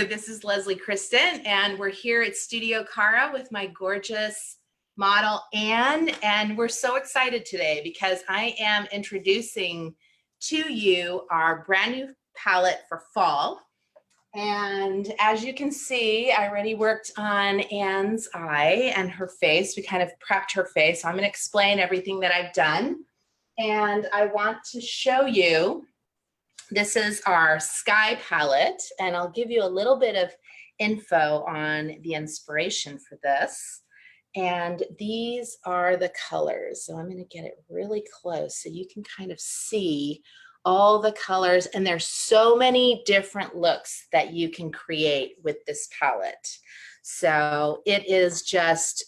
you. This is Leslie Christin, and we're here at Studio CARA with my gorgeous model, Anne, and we're so excited today because I am introducing to you our brand new palette for fall. And as you can see, I already worked on Anne's eye and her face. We kind of prepped her face. So I'm going to explain everything that I've done. And I want to show you, this is our Skye palette, and I'll give you a little bit of info on the inspiration for this. And these are the colors. So I'm going to get it really close so you can kind of see all the colors, and there's so many different looks that you can create with this palette. So it is just,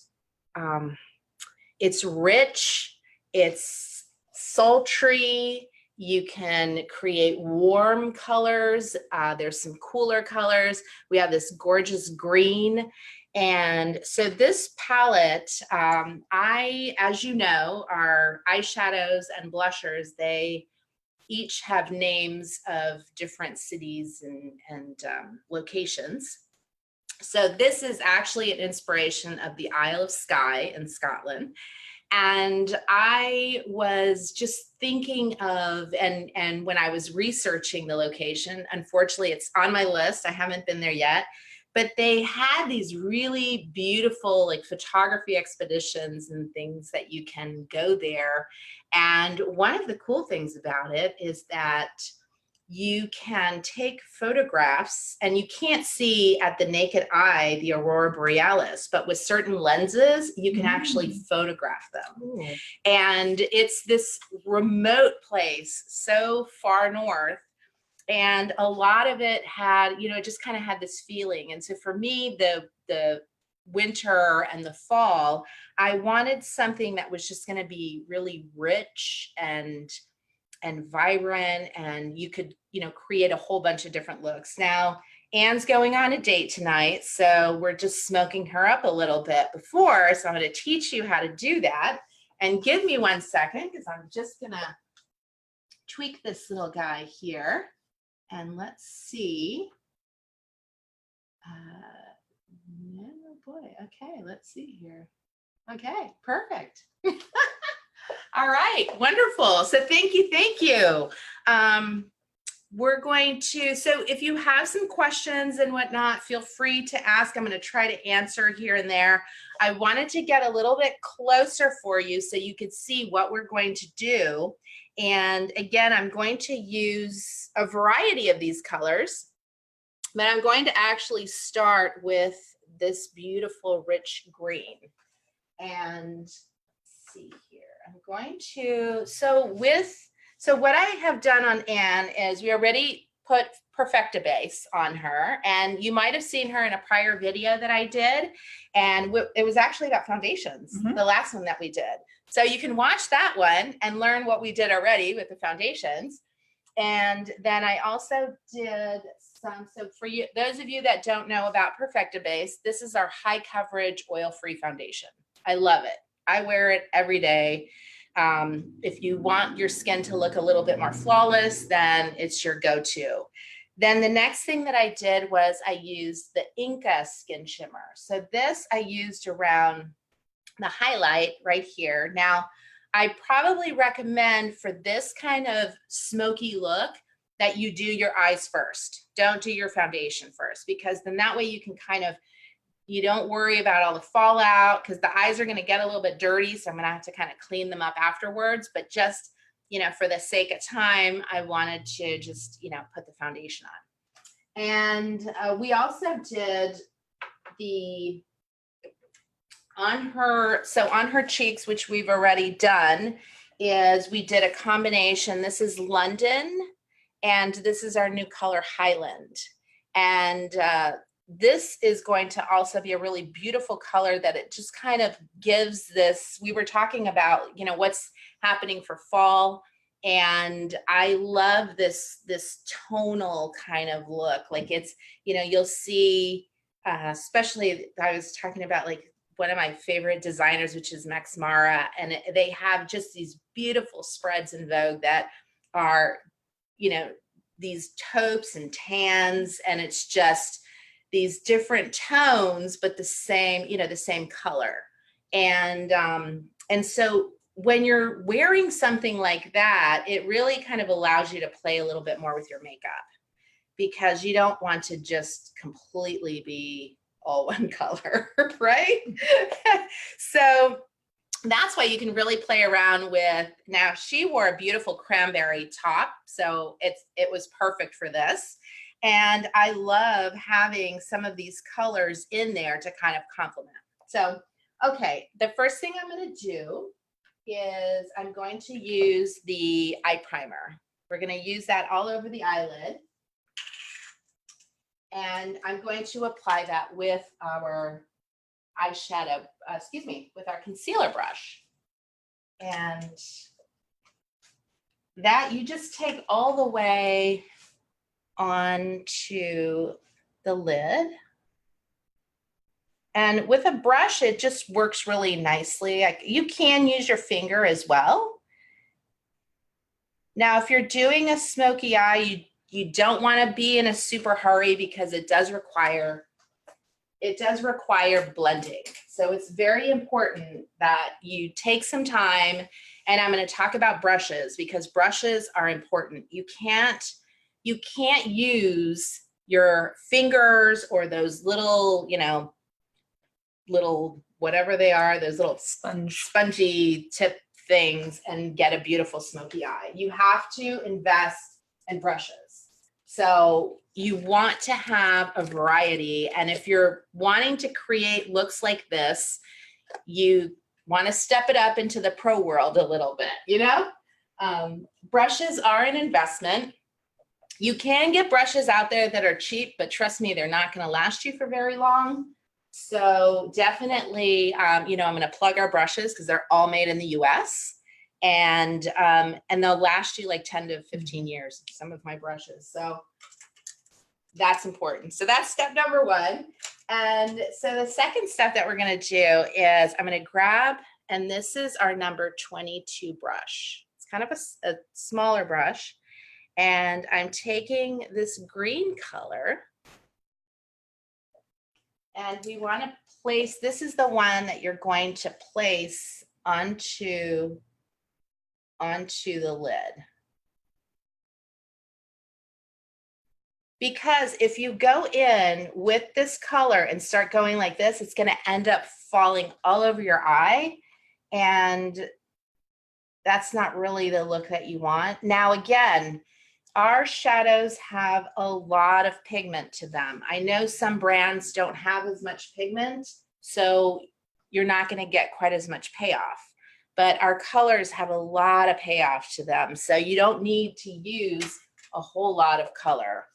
it's rich, it's sultry, you can create warm colors, there's some cooler colors, we have this gorgeous green. And so this palette, as you know, our eyeshadows and blushers, they each have names of different cities and locations. So this is actually an inspiration of the Isle of Skye in Scotland. And I was just thinking of, and when I was researching the location, unfortunately it's on my list, I haven't been there yet, but they had these really beautiful like photography expeditions and things that you can go there. And one of the cool things about it is that you can take photographs, and you can't see at the naked eye the aurora borealis, but with certain lenses you can actually photograph them. And it's this remote place so far north, and a lot of it had, you know, it just kind of had this feeling. And so for me, the winter and the fall, I wanted something that was just going to be really rich and vibrant, and you could, you know, create a whole bunch of different looks. Now, Anne's going on a date tonight, so we're just smoking her up a little bit before, so I'm going to teach you how to do that. And give me 1 second, because I'm just going to tweak this little guy here. And let's see. Oh boy, okay, let's see here. Okay, perfect. All right, wonderful. So thank you, thank you. We're going to, so if you have some questions and whatnot, feel free to ask. I'm going to try to answer here and there. I wanted to get a little bit closer for you so you could see what we're going to do. And again, I'm going to use a variety of these colors, but I'm going to actually start with this beautiful rich green. And let's see here, I'm going to, so what I have done on Anne is we already put Perfecta base on her, and you might have seen her in a prior video that I did, and it was actually about foundations, the last one that we did. So you can watch that one and learn what we did already with the foundations. And then I also did some, so for you, those of you that don't know about Perfecta base, this is our high coverage oil-free foundation. I love it. I wear it every day. If you want your skin to look a little bit more flawless, then it's your go-to. Then the next thing that I did was I used the Inca Skin Shimmer. So this I used around the highlight right here. Now, I probably recommend for this kind of smoky look that you do your eyes first. Don't do your foundation first, because then that way you can kind of, you don't worry about all the fallout, because the eyes are going to get a little bit dirty. So I'm going to have to kind of clean them up afterwards. But just, you know, for the sake of time, I wanted to just, you know, put the foundation on. And we also did the, on her cheeks, which we've already done, is we did a combination. This is London, and this is our new color Highland. And this is going to also be a really beautiful color that it just kind of gives this, we were talking about, you know, what's happening for fall. And I love this tonal kind of look. Like it's, you know, you'll see, especially I was talking about like one of my favorite designers, which is Max Mara, and they have just these beautiful spreads in Vogue that are, you know, these taupes and tans, and it's just, these different tones, but the same, you know, the same color. And so when you're wearing something like that, it really kind of allows you to play a little bit more with your makeup, because you don't want to just completely be all one color, right? So that's why you can really play around with. Now she wore a beautiful cranberry top, so it was perfect for this. And I love having some of these colors in there to kind of complement. So, okay, the first thing I'm going to do is I'm going to use the eye primer. We're going to use that all over the eyelid. And I'm going to apply that with our eyeshadow, with our concealer brush. And that you just take all the way onto the lid. And with a brush, it just works really nicely. You can use your finger as well. Now, if you're doing a smoky eye, you don't want to be in a super hurry, because it does require blending. So it's very important that you take some time. And I'm going to talk about brushes, because brushes are important. You can't use your fingers or those little, you know, little whatever they are, those little spongy tip things, and get a beautiful smoky eye. You have to invest in brushes. So you want to have a variety. And if you're wanting to create looks like this, you want to step it up into the pro world a little bit, you know? Brushes are an investment. You can get brushes out there that are cheap, but trust me, they're not going to last you for very long. So definitely, you know, I'm going to plug our brushes because they're all made in the US, and they'll last you like 10 to 15 years, some of my brushes. So that's important. So that's step number one. And so the second step that we're going to do is I'm going to grab, and this is our number 22 brush. It's kind of a smaller brush. And I'm taking this green color, and we want to place, this is the one that you're going to place onto the lid. Because if you go in with this color and start going like this, it's going to end up falling all over your eye, and that's not really the look that you want. Now, again, our shadows have a lot of pigment to them. I know some brands don't have as much pigment, so you're not going to get quite as much payoff. But our colors have a lot of payoff to them, so you don't need to use a whole lot of color.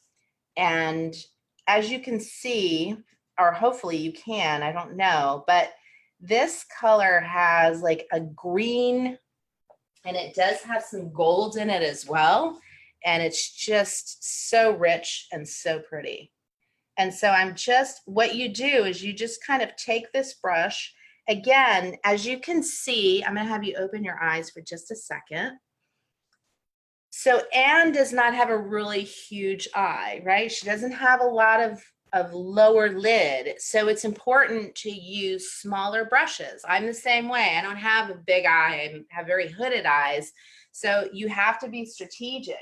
And as you can see, or hopefully you can, I don't know, but this color has like a green, and it does have some gold in it as well. And it's just so rich and so pretty. And so what you do is you just kind of take this brush. Again, as you can see, I'm going to have you open your eyes for just a second. So Anne does not have a really huge eye, right? She doesn't have a lot of lower lid. So it's important to use smaller brushes. I'm the same way. I don't have a big eye. I have very hooded eyes. So you have to be strategic.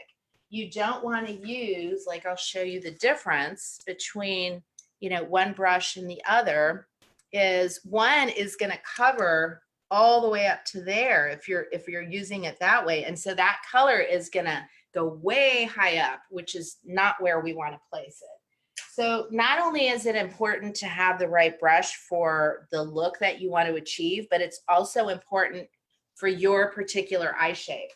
You don't want to use, like, I'll show you the difference between, you know, one brush and the other. Is one is going to cover all the way up to there if you're using it that way, and so that color is going to go way high up, which is not where we want to place it. So not only is it important to have the right brush for the look that you want to achieve, but it's also important for your particular eye shape.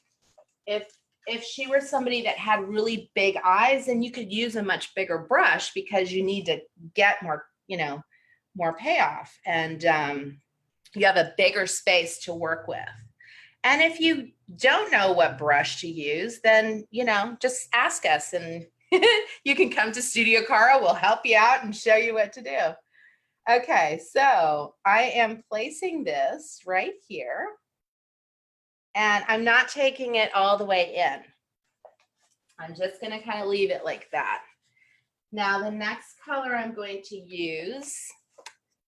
If she were somebody that had really big eyes, then you could use a much bigger brush because you need to get more, you know, more payoff, and you have a bigger space to work with. And if you don't know what brush to use, then, you know, just ask us, and you can come to Studio CARA. We'll help you out and show you what to do. Okay, so I am placing this right here, and I'm not taking it all the way in. I'm just going to kind of leave it like that. Now the next color I'm going to use,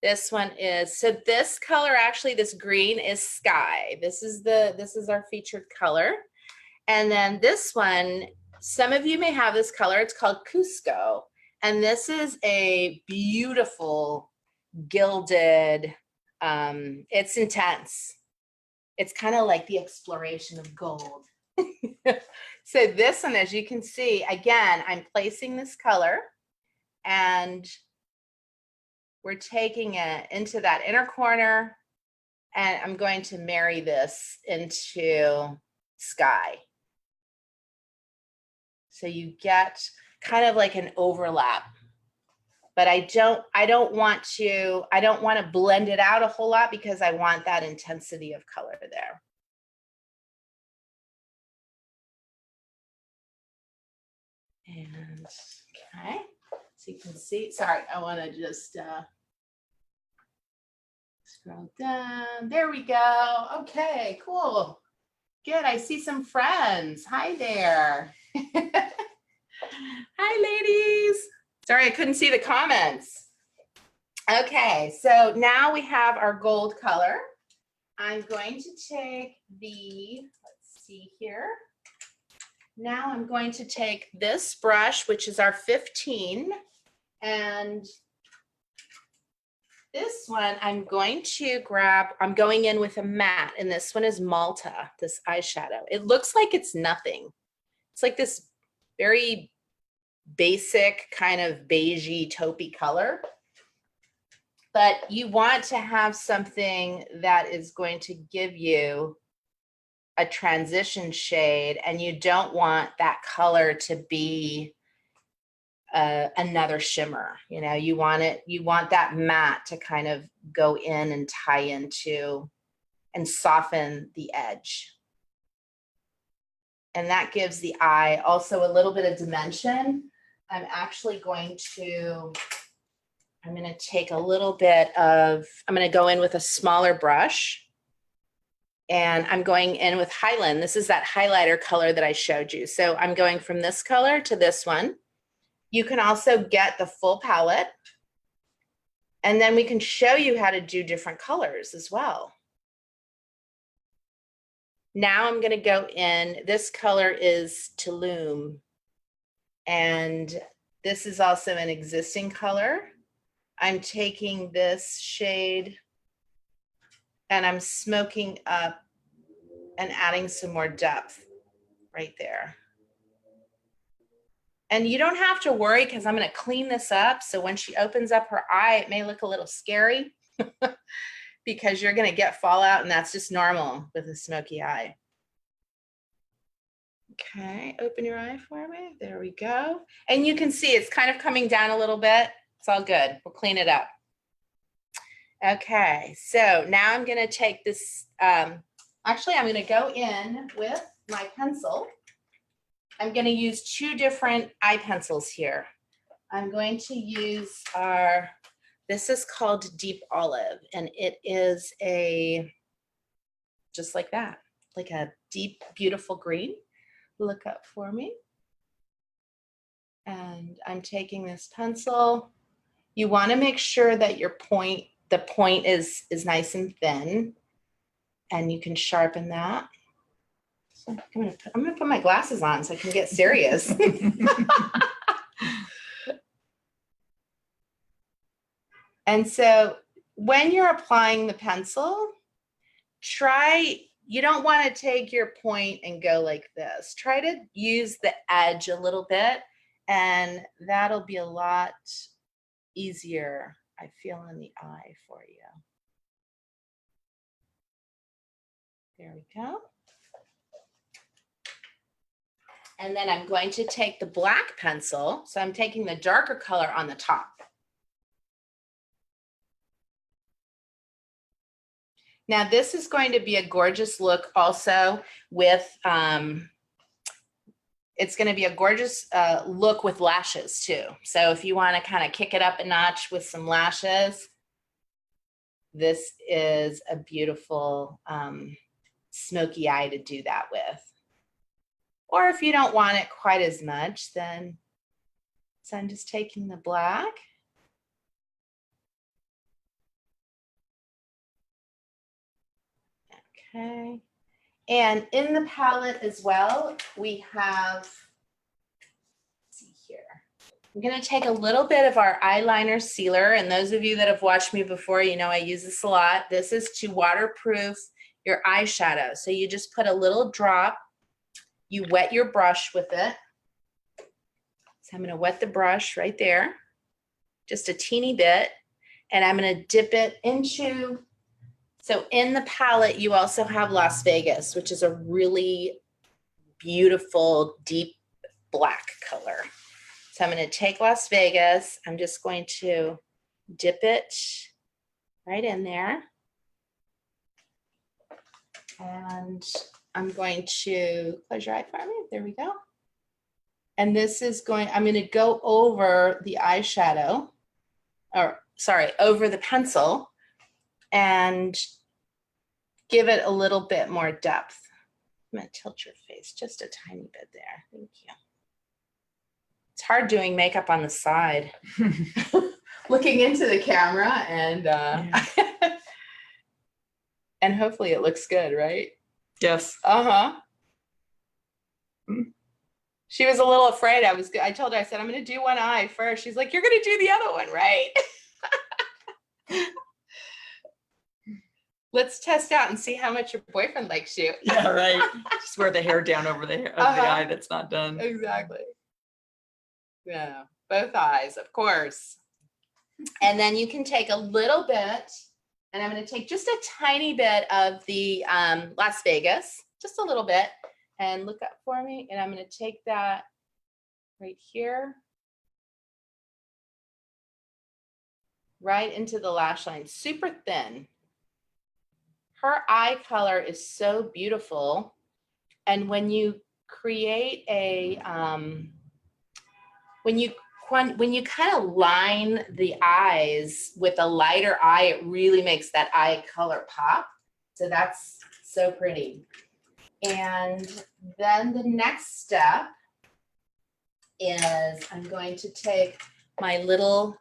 this one is, so this color actually, this green is Skye. This is our featured color. And then this one, some of you may have this color, it's called Cuzco. And this is a beautiful gilded, it's intense. It's kind of like the exploration of gold. So this one, as you can see, again, I'm placing this color and we're taking it into that inner corner and I'm going to marry this into Skye. So you get kind of like an overlap, but I don't want to blend it out a whole lot because I want that intensity of color there. And okay, so you can see, sorry, I want to just scroll down. There we go. Okay, cool. Good. I see some friends. Hi there. Hi, ladies. Sorry, I couldn't see the comments. Okay, so now we have our gold color. I'm going to take the, let's see here. Now I'm going to take this brush, which is our 15, and this one I'm going to grab, I'm going in with a matte, and this one is Malta, this eyeshadow. It looks like it's nothing. It's like this very basic kind of beigey taupey color. But you want to have something that is going to give you a transition shade, and you don't want that color to be another shimmer. You know, you want that matte to kind of go in and tie into and soften the edge. And that gives the eye also a little bit of dimension. I'm actually going to, I'm going to take a little bit of, I'm going to go in with a smaller brush. And I'm going in with Highland. This is that highlighter color that I showed you. So I'm going from this color to this one. You can also get the full palette. And then we can show you how to do different colors as well. Now I'm going to go in, this color is Tulum. And this is also an existing color. I'm taking this shade and I'm smoking up and adding some more depth right there. And you don't have to worry because I'm going to clean this up. So when she opens up her eye, it may look a little scary because you're going to get fallout, and that's just normal with a smoky eye. Okay, open your eye for me. There we go. And you can see it's kind of coming down a little bit. It's all good. We'll clean it up. Okay, so now I'm going to take this, actually I'm going to go in with my pencil. I'm going to use two different eye pencils here. I'm going to use our, this is called Deep Olive, and it is a, just like that, like a deep, beautiful green. Look up for me. And I'm taking this pencil. You want to make sure that your point, the point is nice and thin, and you can sharpen that. So I'm gonna put my glasses on so I can get serious. And so when you're applying the pencil, you don't want to take your point and go like this. Try to use the edge a little bit, and that'll be a lot easier, I feel, on the eye for you. There we go. And then I'm going to take the black pencil. So I'm taking the darker color on the top. Now this is going to be a gorgeous look also with, it's going to be a gorgeous look with lashes too. So if you want to kind of kick it up a notch with some lashes, this is a beautiful smoky eye to do that with. Or if you don't want it quite as much, then So I'm just taking the black. Okay. And in the palette as well, we have, let's see here. I'm going to take a little bit of our eyeliner sealer. And those of you that have watched me before, you know I use this a lot. This is to waterproof your eyeshadow. So you just put a little drop, you wet your brush with it. So I'm going to wet the brush right there, just a teeny bit. And I'm going to dip it into, so in the palette, you also have Las Vegas, which is a really beautiful, deep black color. So I'm going to take Las Vegas. I'm just going to dip it right in there. And I'm going to close your eye for me. There we go. And this is going, I'm going to go over the eyeshadow, or sorry, over the pencil and give it a little bit more depth. I'm going to tilt your face just a tiny bit there. Thank you. It's hard doing makeup on the side. Looking into the camera and yeah. And hopefully it looks good, right? Yes. Uh-huh. She was a little afraid. I told her, I said, I'm going to do one eye first. She's like, you're going to do the other one, right? Let's test out and see how much your boyfriend likes you. Yeah, right. Just wear the hair down over the hair of the eye that's not done. Exactly. Yeah, both eyes, of course. And then you can take a little bit, and I'm going to take just a tiny bit of the Las Vegas, just a little bit, and look up for me. And I'm going to take that right here, right into the lash line, super thin. Her eye color is so beautiful. And when you create a, when you kind of line the eyes with a lighter eye, it really makes that eye color pop. So that's so pretty. And then the next step is I'm going to take my little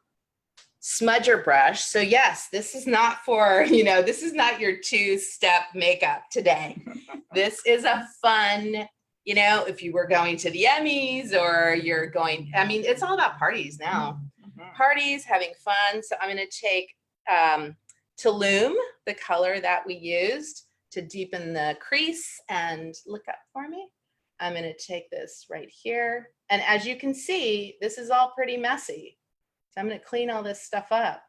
smudger brush. So yes, this is not for, you know, this is not your two-step makeup today. This is a fun, you know, if you were going to the Emmys or you're going, I mean, it's all about parties now. Parties, having fun. So I'm going to take Tulum, the color that we used to deepen the crease, and look up for me. I'm going to take this right here. And as you can see, this is all pretty messy. So I'm going to clean all this stuff up.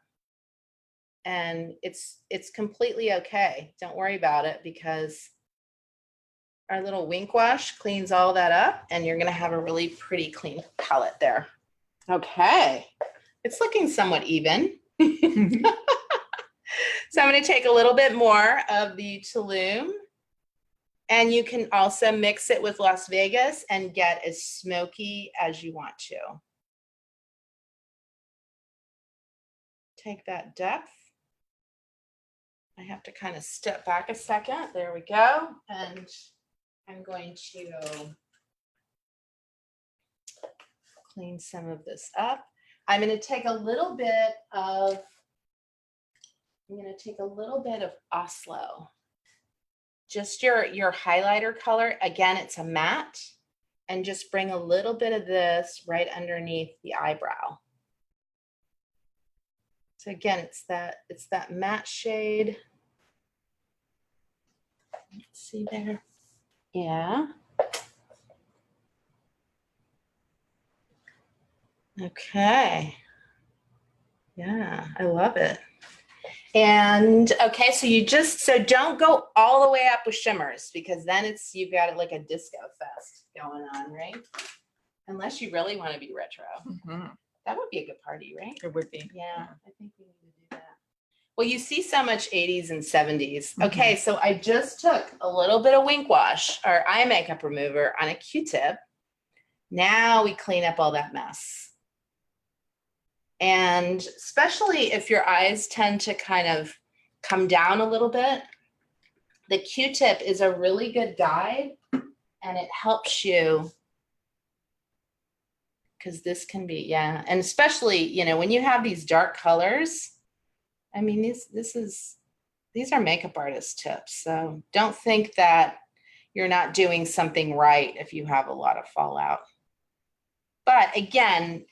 And it's completely okay. Don't worry about it, because our little wink wash cleans all that up, and you're going to have a really pretty clean palette there. Okay. It's looking somewhat even. So I'm going to take a little bit more of the Tulum, and you can also mix it with Las Vegas and get as smoky as you want to. Take that depth. I have to kind of step back a second. There we go. And I'm going to clean some of this up. I'm going to take a little bit of, Oslo. Just your highlighter color. Again, it's a matte. And just bring a little bit of this right underneath the eyebrow. So again, it's that matte shade. Let's see there. Yeah. Okay. Yeah, I love it. And okay, so don't go all the way up with shimmers, because then you've got it like a disco fest going on, right? Unless you really want to be retro. Mm-hmm. That would be a good party, right? It would be. Yeah, I think we need to do that. Well, you see so much 80s and 70s. Mm-hmm. Okay, so I just took a little bit of wink wash or eye makeup remover on a Q-tip. Now we clean up all that mess. And especially if your eyes tend to kind of come down a little bit, the Q-tip is a really good guide, and it helps you because this can be, yeah. And especially, you know, when you have these dark colors, I mean, these are makeup artist tips. So don't think that you're not doing something right if you have a lot of fallout. But again,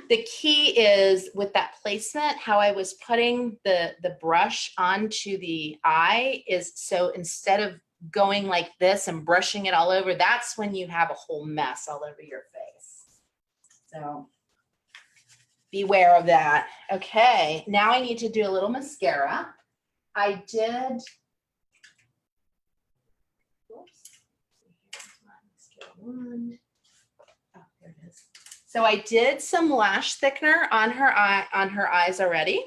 the key is with that placement, how I was putting the brush onto the eye is so instead of going like this and brushing it all over, that's when you have a whole mess all over your face. So beware of that. Okay, now I need to do a little mascara. I did, whoops, here's my mascara wand. Oh, there it is. So I did some lash thickener on her eyes already.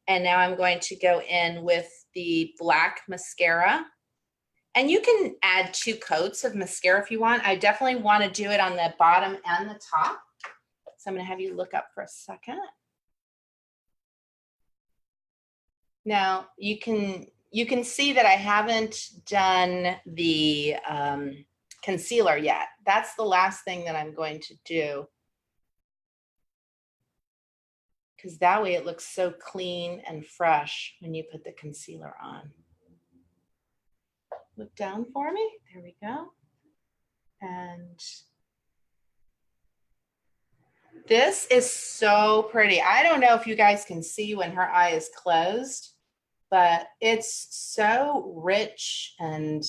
And now I'm going to go in with the black mascara. And you can add 2 coats of mascara if you want. I definitely want to do it on the bottom and the top. So I'm going to have you look up for a second. Now you can see that I haven't done the concealer yet. That's the last thing that I'm going to do, because that way it looks so clean and fresh when you put the concealer on. Look down for me. There we go. And this is so pretty. I don't know if you guys can see when her eye is closed, but it's so rich and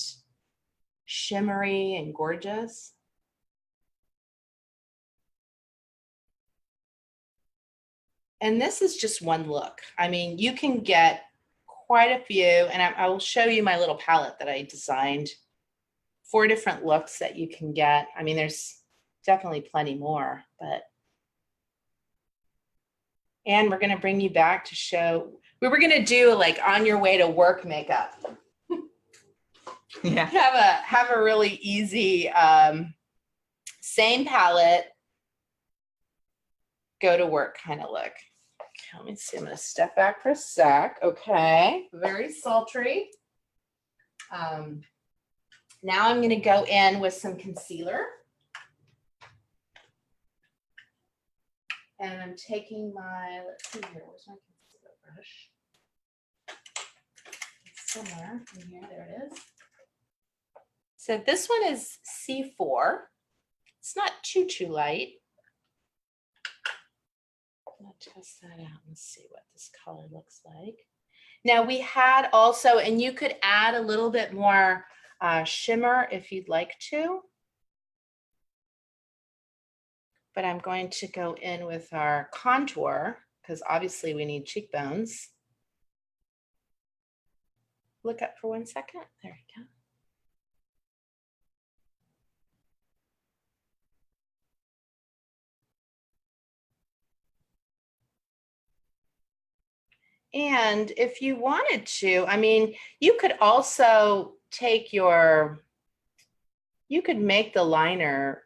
shimmery and gorgeous. And this is just one look. I mean, you can get quite a few, and I will show you my little palette that I designed. 4 different looks that you can get. I mean, there's definitely plenty more, but. And we're gonna bring you back to show, we were gonna do like on your way to work makeup. Yeah. Have a really easy, same palette, go to work kind of look. Okay, let me see, I'm gonna step back for a sec. Okay, very sultry. Now I'm gonna go in with some concealer. And I'm taking my, let's see here, where's my concealer brush? It's somewhere in here, there it is. So this one is C4. It's not too light. I'll test that out and see what this color looks like. Now we had also, and you could add a little bit more shimmer if you'd like to. But I'm going to go in with our contour because obviously we need cheekbones. Look up for 1 second. There we go. And if you wanted to, I mean, you could also take your, you could make the liner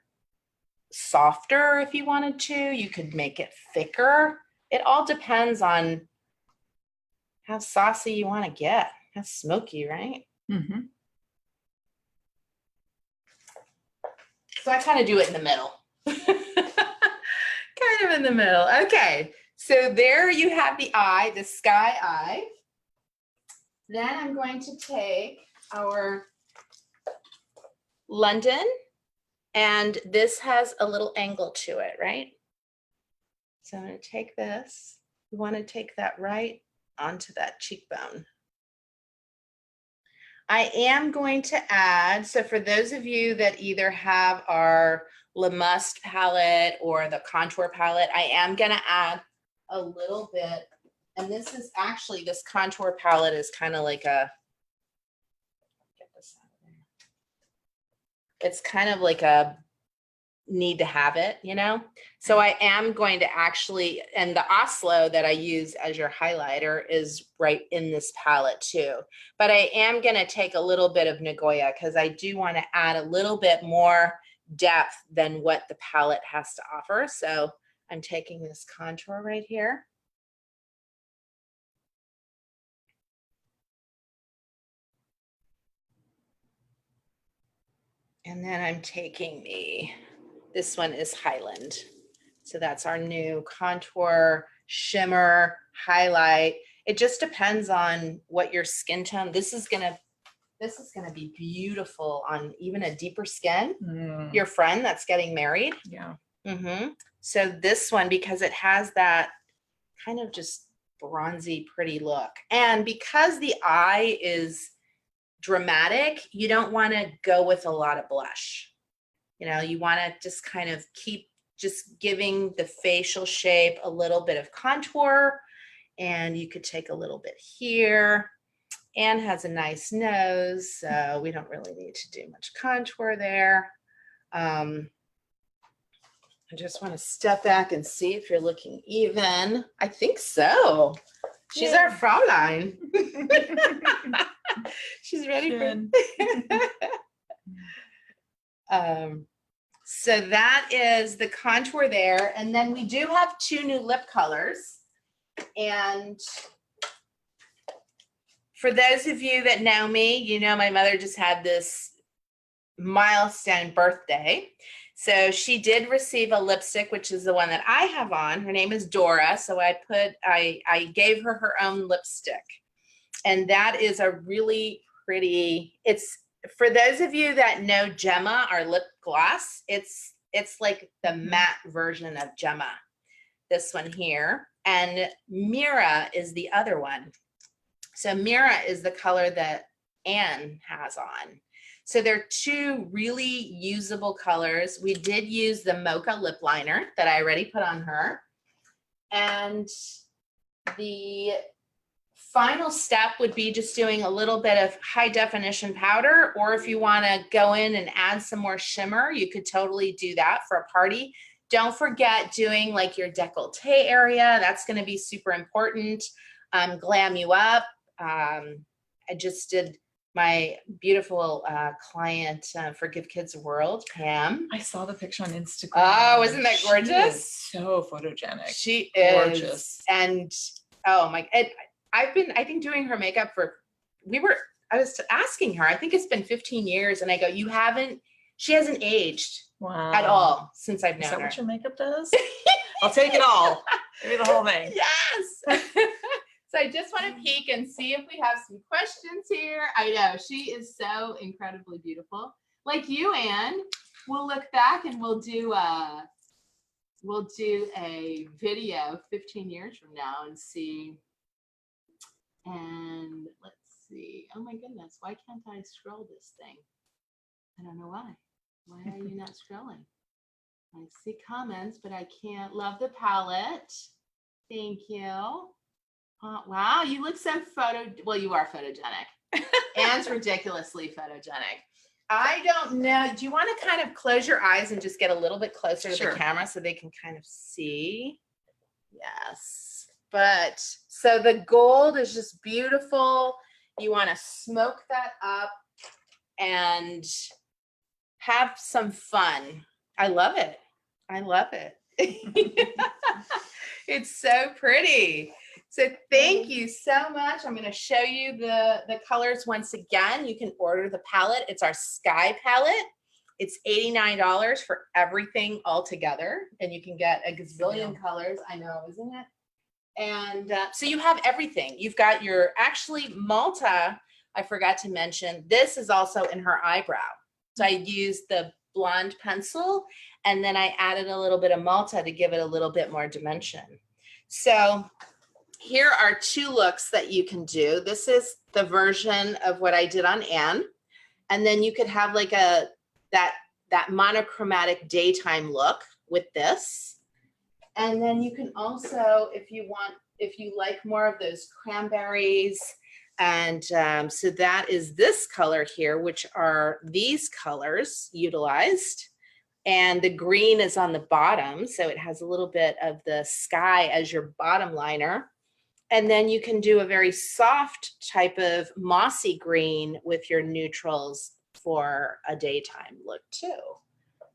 softer if you wanted to. You could make it thicker. It all depends on how saucy you want to get. How smoky, right? Mm-hmm. So I kind of do it in the middle. Kind of in the middle. Okay. So there you have the eye, the Skye eye. Then I'm going to take our London, and this has a little angle to it, right? So I'm going to take this. We want to take that right onto that cheekbone. I am going to add, so for those of you that either have our Le Must palette or the contour palette, I am going to add a little bit, and this is actually, this contour palette is kind of like a, get this out of there. It's kind of like a need to have it, you know? So I am going to actually, and the Oslo that I use as your highlighter is right in this palette too. But I am going to take a little bit of Nagoya because I do want to add a little bit more depth than what the palette has to offer. So I'm taking this contour right here. And then I'm taking this one is Highland. So that's our new contour, shimmer, highlight. It just depends on what your skin tone. This is gonna be beautiful on even a deeper skin. Your friend that's getting married. Yeah. So this one, because it has that kind of just bronzy, pretty look. And because the eye is dramatic, you don't want to go with a lot of blush. You know, you want to just kind of keep just giving the facial shape a little bit of contour. And you could take a little bit here. Anne has a nice nose, so we don't really need to do much contour there. I just want to step back and see if you're looking even. I think so. She's our Fraulein. She's ready for so that is the contour there. And then we do have 2 new lip colors. And for those of you that know me, you know my mother just had this milestone birthday. So she did receive a lipstick, which is the one that I have on. Her name is Dora. So I gave her her own lipstick. And that is a really pretty, it's for those of you that know Gemma, our lip gloss, it's like the matte version of Gemma, this one here. And Mira is the other one. So Mira is the color that Anne has on. So they're 2 really usable colors. We did use the Mocha lip liner that I already put on her. And the final step would be just doing a little bit of high definition powder, or if you want to go in and add some more shimmer, you could totally do that for a party. Don't forget doing like your décolleté area. That's going to be super important. Glam you up. I just did my beautiful client for Give Kids a Whirl, Pam. I saw the picture on Instagram. Oh, isn't that gorgeous? She is so photogenic. She is gorgeous. And oh my, I think doing her makeup I was asking her, I think it's been 15 years, and I go, she hasn't aged at all since I've known Is that her. what your makeup does? I'll take it all. Give me the whole thing. Yes. So I just want to peek and see if we have some questions here. I know she is so incredibly beautiful. Like you, Anne. We'll look back and we'll do a video 15 years from now and see. And let's see. Oh my goodness, why can't I scroll this thing? I don't know why. Why are you not scrolling? I see comments, but I can't. Love the palette. Thank you. Wow, you look so well, you are photogenic. Anne's ridiculously photogenic. I don't know. Do you want to kind of close your eyes and just get a little bit closer to the camera so they can kind of see? Yes. But so the gold is just beautiful. You want to smoke that up and have some fun. I love it. I love it. It's so pretty. So thank you so much. I'm going to show you the colors once again. You can order the palette. It's our Skye palette. It's $89 for everything all together. And you can get a gazillion colors. I know, isn't it? And so you have everything. You've got your, actually Malta, I forgot to mention, this is also in her eyebrow. So I used the blonde pencil and then I added a little bit of Malta to give it a little bit more dimension. So here are 2 looks that you can do. This is the version of what I did on Anne. And then you could have like that monochromatic daytime look with this. And then you can also, if you like more of those cranberries, and so that is this color here, which are these colors utilized. And the green is on the bottom, so it has a little bit of the sky as your bottom liner. And then you can do a very soft type of mossy green with your neutrals for a daytime look too.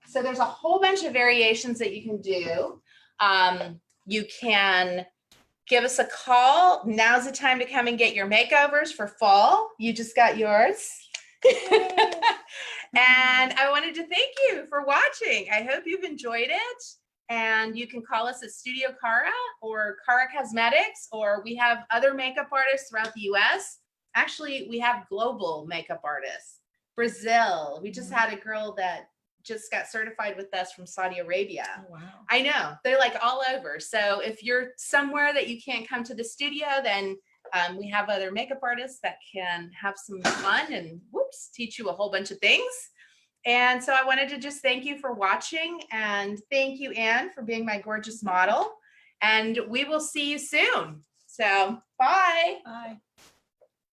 So there's a whole bunch of variations that you can do. You can give us a call. Now's the time to come and get your makeovers for fall. You just got yours. And I wanted to thank you for watching. I hope you've enjoyed it. And you can call us at Studio Cara or Cara Cosmetics, or we have other makeup artists throughout the US. Actually, we have global makeup artists. Brazil, we just had a girl that just got certified with us from Saudi Arabia. Oh, wow. I know, they're like all over. So if you're somewhere that you can't come to the studio, then we have other makeup artists that can have some fun and whoops, teach you a whole bunch of things. And so I wanted to just thank you for watching, and thank you, Anne, for being my gorgeous model. And we will see you soon. So bye. Bye.